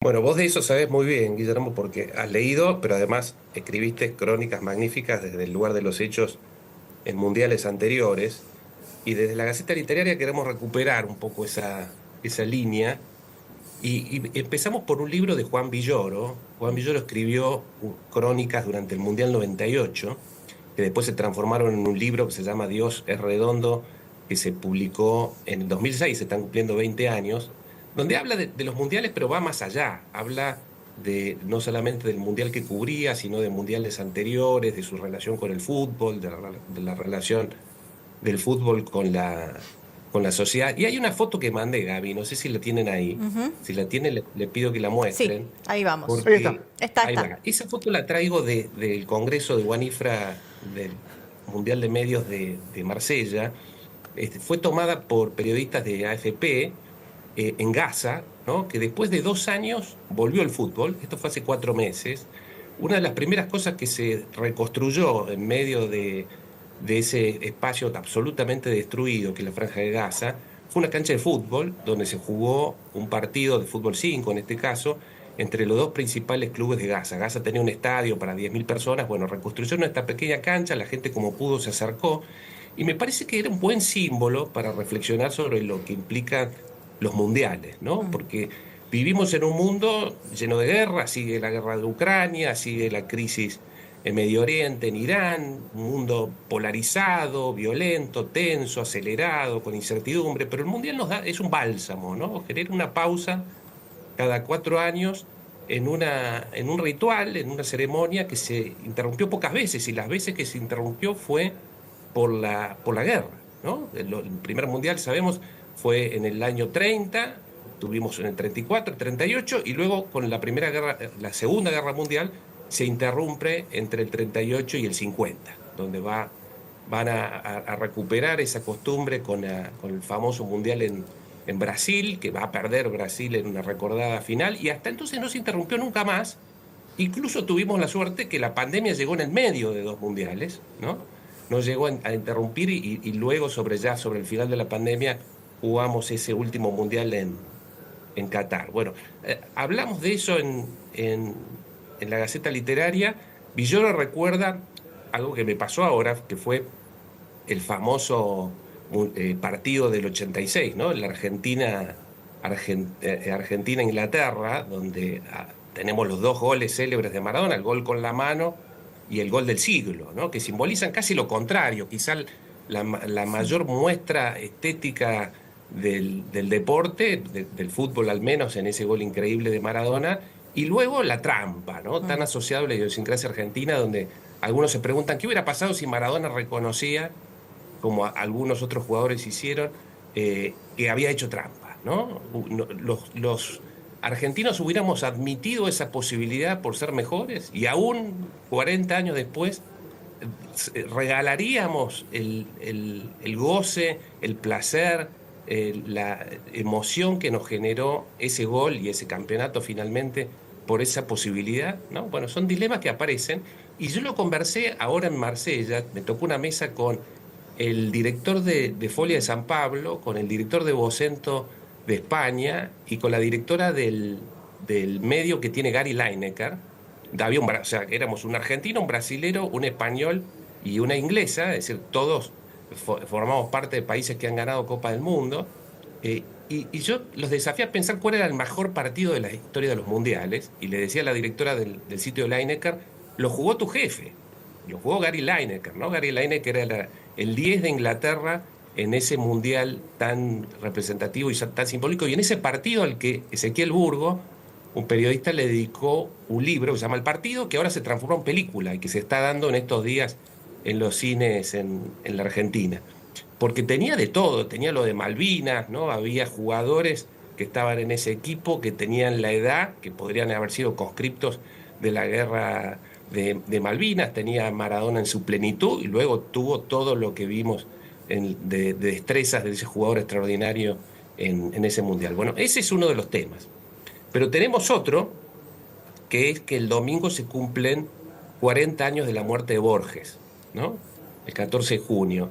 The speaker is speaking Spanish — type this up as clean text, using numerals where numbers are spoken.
Bueno, vos de eso sabés muy bien, Guillermo, porque has leído, pero además escribiste crónicas magníficas desde el lugar de los hechos en mundiales anteriores, y desde la Gaceta Literaria queremos recuperar un poco esa línea, y empezamos por un libro de Juan Villoro. Juan Villoro escribió crónicas durante el Mundial 98, que después se transformaron en un libro que se llama Dios es redondo, que se publicó en el 2006. Se están cumpliendo 20 años, donde habla de los mundiales, pero va más allá. Habla de no solamente del mundial que cubría, sino de mundiales anteriores, de su relación con el fútbol, de la relación del fútbol con la sociedad. Y hay una foto que mandé, Gaby, no sé si la tienen ahí. Ujú. Si la tienen, le pido que la Sí, muestren, ahí vamos. Ahí está. porque Está, ahí está. va. Esa foto la traigo del Congreso de Guanifra del Mundial de Medios de Marsella. Fue tomada por periodistas de AFP en Gaza, ¿no? Que después de 2 años volvió el fútbol. Esto fue hace 4 meses. Una de las primeras cosas que se reconstruyó en medio de ese espacio absolutamente destruido que es la Franja de Gaza fue una cancha de fútbol donde se jugó un partido de fútbol 5 en este caso, entre los dos principales clubes de Gaza. Gaza tenía un estadio para 10.000 personas. Bueno, reconstruyeron esta pequeña cancha, la gente como pudo se acercó, y me parece que era un buen símbolo para reflexionar sobre lo que implican los mundiales, ¿no? Porque vivimos en un mundo lleno de guerras. Sigue la guerra de Ucrania, sigue la crisis en Medio Oriente, en Irán, un mundo polarizado, violento, tenso, acelerado, con incertidumbre, pero el mundial es un bálsamo, ¿no? Genera una pausa cada 4 años en un ritual, en una ceremonia que se interrumpió pocas veces, y las veces que se interrumpió fue por la guerra, ¿no? El primer mundial, sabemos, fue en el año 30, tuvimos en el 34, el 38, y luego con la primera guerra, la Segunda Guerra Mundial, se interrumpe entre el 38 y el 50, donde van a recuperar esa costumbre con el famoso mundial en Brasil, que va a perder Brasil en una recordada final, y hasta entonces no se interrumpió nunca más. Incluso tuvimos la suerte que la pandemia llegó en el medio de dos mundiales, ¿no? No llegó a interrumpir, y luego sobre el final de la pandemia jugamos ese último mundial en Qatar. Bueno, hablamos de eso en la Gaceta Literaria. Villoro recuerda algo que me pasó ahora, que fue el famoso partido del 86, ¿no? La Argentina-Inglaterra, donde tenemos los dos goles célebres de Maradona, el gol con la mano y el gol del siglo, ¿no? Que simbolizan casi lo contrario, quizá la mayor muestra estética del deporte, del fútbol al menos, en ese gol increíble de Maradona, y luego la trampa, ¿no? Tan asociado a la idiosincrasia argentina, donde algunos se preguntan qué hubiera pasado si Maradona reconocía, como algunos otros jugadores hicieron, que había hecho trampa, ¿no? Los argentinos hubiéramos admitido esa posibilidad por ser mejores, y aún 40 años después regalaríamos el goce, el placer, la emoción que nos generó ese gol y ese campeonato finalmente por esa posibilidad, ¿no? Bueno, son dilemas que aparecen, y yo lo conversé ahora en Marsella. Me tocó una mesa con el director de Folia de San Pablo, con el director de Vocento de España y con la directora del medio que tiene Gary Lineker. O sea, éramos un argentino, un brasilero, un español y una inglesa, es decir, todos formamos parte de países que han ganado Copa del Mundo. Y yo los desafié a pensar cuál era el mejor partido de la historia de los mundiales, y le decía a la directora del sitio de Lineker: lo jugó tu jefe, lo jugó Gary Lineker, ¿no? Gary Lineker era el 10 de Inglaterra en ese mundial tan representativo y tan simbólico, y en ese partido al que Ezequiel Burgo, un periodista, le dedicó un libro que se llama El Partido, que ahora se transformó en película y que se está dando en estos días en los cines en la Argentina. Porque tenía de todo, tenía lo de Malvinas, ¿no? Había jugadores que estaban en ese equipo que tenían la edad, que podrían haber sido conscriptos de la guerra de Malvinas. Tenía Maradona en su plenitud, y luego tuvo todo lo que vimos de destrezas de ese jugador extraordinario en ese mundial. Bueno, ese es uno de los temas. Pero tenemos otro, que es que el domingo se cumplen 40 años de la muerte de Borges, ¿no? El 14 de junio.